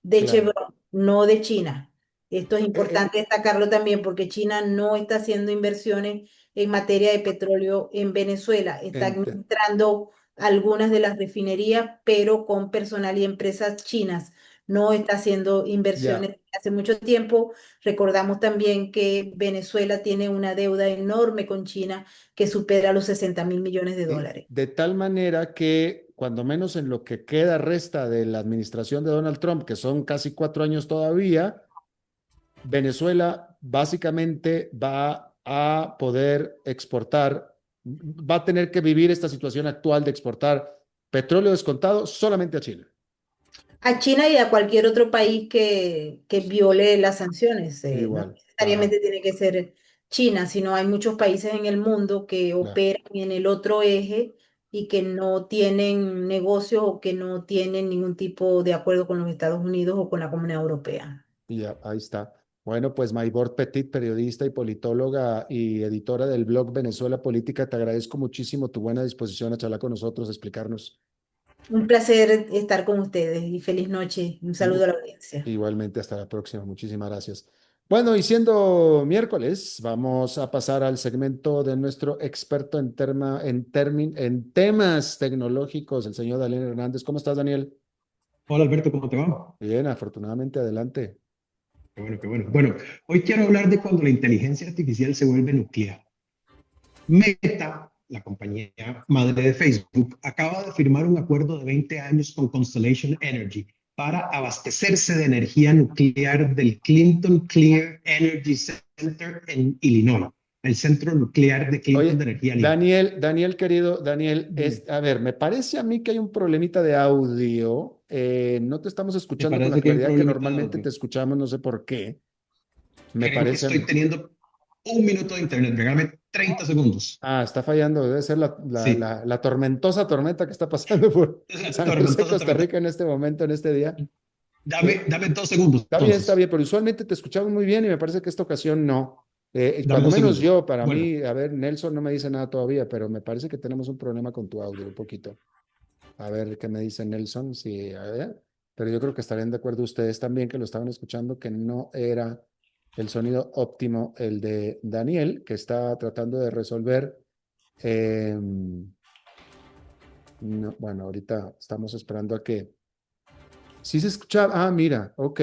de claro. Chevron, no de China. Esto es Eh, importante destacarlo también, porque China no está haciendo inversiones en materia de petróleo en Venezuela. Está ente- administrando algunas de las refinerías, pero con personal y empresas chinas. No está haciendo ya. inversiones hace mucho tiempo. Recordamos también que Venezuela tiene una deuda enorme con China que supera los 60.000 millones de dólares. De tal manera que, cuando menos en lo que queda resta de la administración de Donald Trump, que son casi 4 años todavía, Venezuela básicamente va a poder exportar, va a tener que vivir esta situación actual de exportar petróleo descontado solamente a China. A China y a cualquier otro país que viole las sanciones. No Igual. Ajá, necesariamente tiene que ser China, sino hay muchos países en el mundo que claro. operan en el otro eje y que no tienen negocio o que no tienen ningún tipo de acuerdo con los Estados Unidos o con la Comunidad Europea. Y ya, ahí está. Bueno, pues Maybord Petit, periodista y politóloga y editora del blog Venezuela Política, te agradezco muchísimo tu buena disposición a charlar con nosotros, a explicarnos. Un placer estar con ustedes y feliz noche. Un saludo a la audiencia. Igualmente, hasta la próxima. Muchísimas gracias. Bueno, y siendo miércoles, vamos a pasar al segmento de nuestro experto en temas tecnológicos, el señor Daniel Hernández. ¿Cómo estás, Daniel? Hola Alberto, ¿cómo te va? Bien, afortunadamente, adelante. Qué bueno, qué bueno. Bueno, hoy quiero hablar de cuando la inteligencia artificial se vuelve nuclear. Meta, la compañía madre de Facebook, acaba de firmar un acuerdo de 20 años con Constellation Energy para abastecerse de energía nuclear del Clinton Clear Energy Center en Illinois, el centro nuclear de Clinton de Oye, energía limpia. Daniel, querido, Daniel, Dime, a ver, me parece a mí que hay un problemita de audio. No te estamos me escuchando con la parece que hay un claridad que problemita de normalmente te audio. escuchamos, no sé por qué. Me Creo que parece a estoy mí. teniendo un minuto de internet, regálame 30 segundos. Está fallando, debe ser Sí, la tormentosa tormenta que está pasando por San José, tormentosa Costa tormenta. Rica en este momento, en este día. Dame 2 segundos, Está entonces. bien, pero usualmente te escuchamos muy bien y me parece que esta ocasión no. Dame Cuando dos menos segundos. yo, para Bueno, mí, a ver, Nelson no me dice nada todavía, pero me parece que tenemos un problema con tu audio, un poquito. A ver qué me dice Nelson, sí, a ver. Pero yo creo que estarían de acuerdo ustedes también que lo estaban escuchando, que no era el sonido óptimo el de Daniel, que está tratando de resolver. No, bueno, ahorita estamos esperando a que. Sí se escucha. Mira, ok,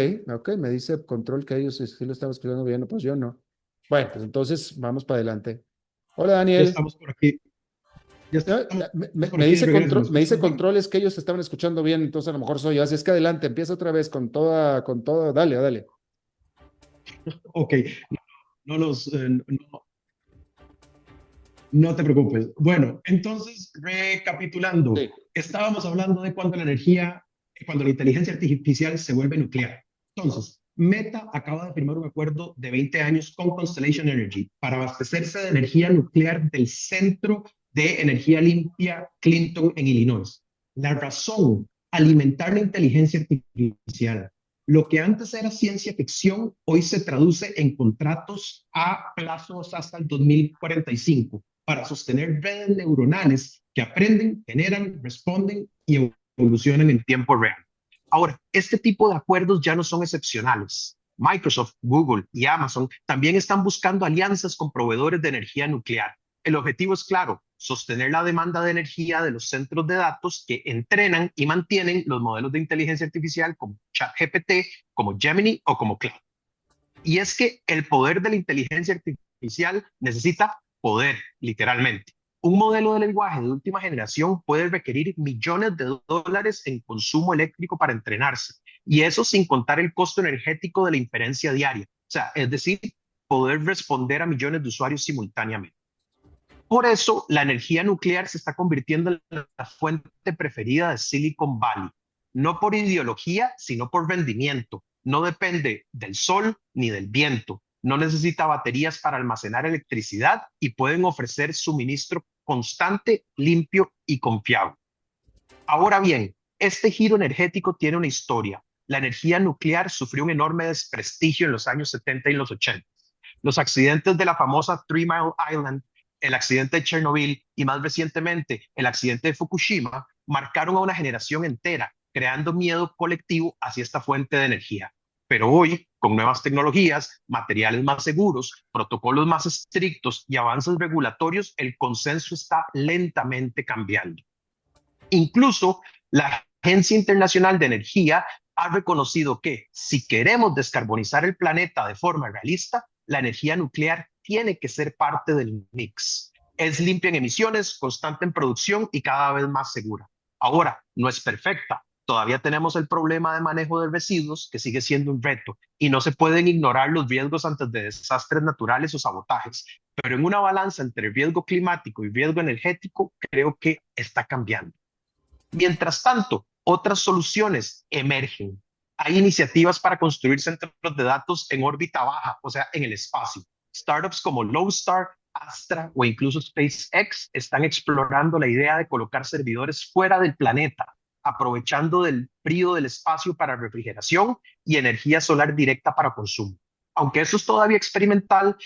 me dice control que ellos sí lo estaban escuchando bien, pues yo no. Bueno, pues entonces vamos para adelante. Hola, ya Daniel. estamos por aquí. Ya No, estamos por me aquí de dice regreso. ¿Me me dice escuchas bien? controles que ellos estaban escuchando bien, entonces a lo mejor soy yo. Así es que adelante, empieza otra vez con toda, dale, dale. Ok. No, no te preocupes. Bueno, entonces, recapitulando, Sí, estábamos hablando de cuando la inteligencia artificial se vuelve nuclear. Entonces, Meta acaba de firmar un acuerdo de 20 años con Constellation Energy para abastecerse de energía nuclear del centro de energía limpia Clinton en Illinois. La razón, alimentar la inteligencia artificial. Lo que antes era ciencia ficción, hoy se traduce en contratos a plazos hasta el 2045 para sostener redes neuronales que aprenden, generan, responden y evolucionan en tiempo real. Ahora, este tipo de acuerdos ya no son excepcionales. Microsoft, Google y Amazon también están buscando alianzas con proveedores de energía nuclear. El objetivo es claro, sostener la demanda de energía de los centros de datos que entrenan y mantienen los modelos de inteligencia artificial como ChatGPT, como Gemini o como Cloud. Y es que el poder de la inteligencia artificial necesita poder, literalmente. Un modelo de lenguaje de última generación puede requerir millones de dólares en consumo eléctrico para entrenarse, y eso sin contar el costo energético de la inferencia diaria. O sea, es decir, poder responder a millones de usuarios simultáneamente. Por eso, la energía nuclear se está convirtiendo en la fuente preferida de Silicon Valley. No por ideología, sino por rendimiento. No depende del sol ni del viento. No necesita baterías para almacenar electricidad y pueden ofrecer suministro constante, limpio y confiable. Ahora bien, este giro energético tiene una historia. La energía nuclear sufrió un enorme desprestigio en los años 70 y los 80. Los accidentes de la famosa Three Mile Island, el accidente de Chernobyl y más recientemente el accidente de Fukushima marcaron a una generación entera, creando miedo colectivo hacia esta fuente de energía. Pero hoy, con nuevas tecnologías, materiales más seguros, protocolos más estrictos y avances regulatorios, el consenso está lentamente cambiando. Incluso la Agencia Internacional de Energía ha reconocido que si queremos descarbonizar el planeta de forma realista, la energía nuclear tiene que ser parte del mix. Es limpia en emisiones, constante en producción y cada vez más segura. Ahora, no es perfecta. Todavía tenemos el problema de manejo de residuos, que sigue siendo un reto, y no se pueden ignorar los riesgos antes de desastres naturales o sabotajes. Pero en una balanza entre riesgo climático y riesgo energético, creo que está cambiando. Mientras tanto, otras soluciones emergen. Hay iniciativas para construir centros de datos en órbita baja, o sea, en el espacio. Startups como Lowstar, Astra o incluso SpaceX están explorando la idea de colocar servidores fuera del planeta, aprovechando del frío del espacio para refrigeración y energía solar directa para consumo. Aunque eso es todavía experimental,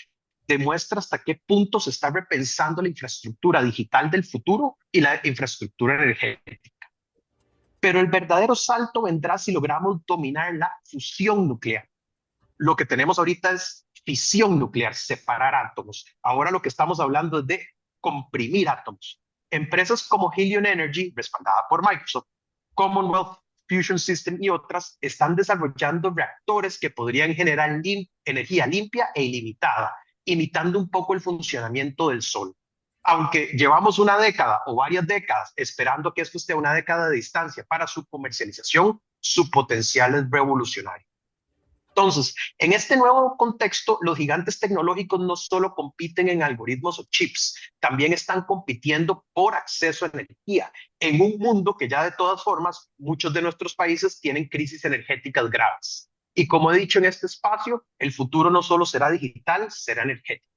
demuestra hasta qué punto se está repensando la infraestructura digital del futuro y la infraestructura energética. Pero el verdadero salto vendrá si logramos dominar la fusión nuclear. Lo que tenemos ahorita es fisión nuclear, separar átomos. Ahora lo que estamos hablando es de comprimir átomos. Empresas como Helion Energy, respaldada por Microsoft, Commonwealth Fusion System y otras, están desarrollando reactores que podrían generar energía limpia e ilimitada, imitando un poco el funcionamiento del Sol. Aunque llevamos una década o varias décadas esperando que esto esté a una década de distancia para su comercialización, su potencial es revolucionario. Entonces, en este nuevo contexto, los gigantes tecnológicos no solo compiten en algoritmos o chips, también están compitiendo por acceso a energía, en un mundo que ya de todas formas, muchos de nuestros países tienen crisis energéticas graves. Y como he dicho en este espacio, el futuro no solo será digital, será energético.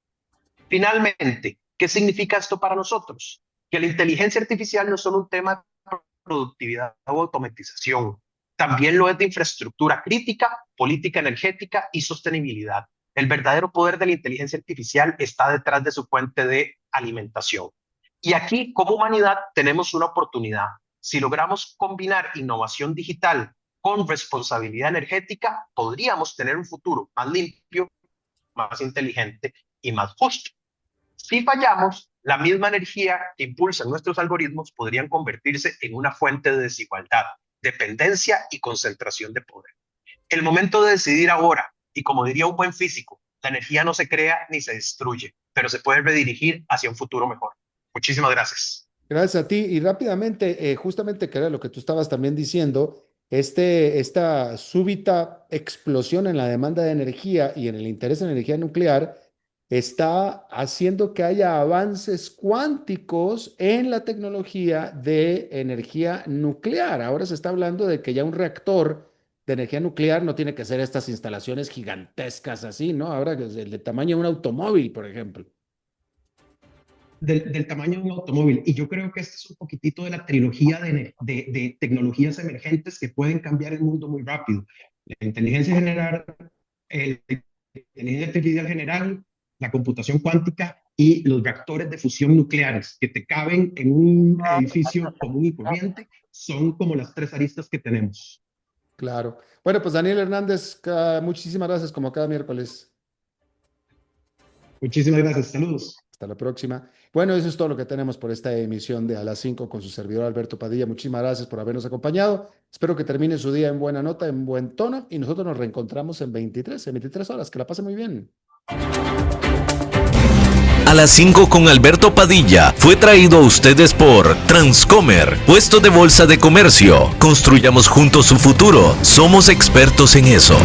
Finalmente, ¿qué significa esto para nosotros? Que la inteligencia artificial no es solo un tema de productividad o automatización, también lo es de infraestructura crítica, política energética y sostenibilidad. El verdadero poder de la inteligencia artificial está detrás de su fuente de alimentación. Y aquí, como humanidad, tenemos una oportunidad. Si logramos combinar innovación digital con responsabilidad energética, podríamos tener un futuro más limpio, más inteligente y más justo. Si fallamos, la misma energía que impulsa nuestros algoritmos podrían convertirse en una fuente de desigualdad, dependencia y concentración de poder. El momento de decidir ahora, y como diría un buen físico, la energía no se crea ni se destruye, pero se puede redirigir hacia un futuro mejor. Muchísimas gracias. Gracias a ti. Y rápidamente, justamente que era lo que tú estabas también diciendo, esta súbita explosión en la demanda de energía y en el interés en energía nuclear está haciendo que haya avances cuánticos en la tecnología de energía nuclear. Ahora se está hablando de que ya un reactor de energía nuclear no tiene que ser estas instalaciones gigantescas así, ¿no? Ahora es el de tamaño de un automóvil, por ejemplo. Del tamaño de un automóvil. Y yo creo que este es un poquitito de la trilogía de tecnologías emergentes que pueden cambiar el mundo muy rápido. La inteligencia general, la inteligencia artificial general, la computación cuántica y los reactores de fusión nucleares que te caben en un edificio común y corriente, son como las tres aristas que tenemos. Claro. Bueno, pues Daniel Hernández, muchísimas gracias como cada miércoles. Muchísimas gracias. Saludos. Hasta la próxima. Bueno, eso es todo lo que tenemos por esta emisión de A las 5 con su servidor Alberto Padilla. Muchísimas gracias por habernos acompañado. Espero que termine su día en buena nota, en buen tono, y nosotros nos reencontramos en 23 horas. Que la pase muy bien. A las 5 con Alberto Padilla fue traído a ustedes por Transcomer, puesto de bolsa de comercio. Construyamos juntos su futuro. Somos expertos en eso.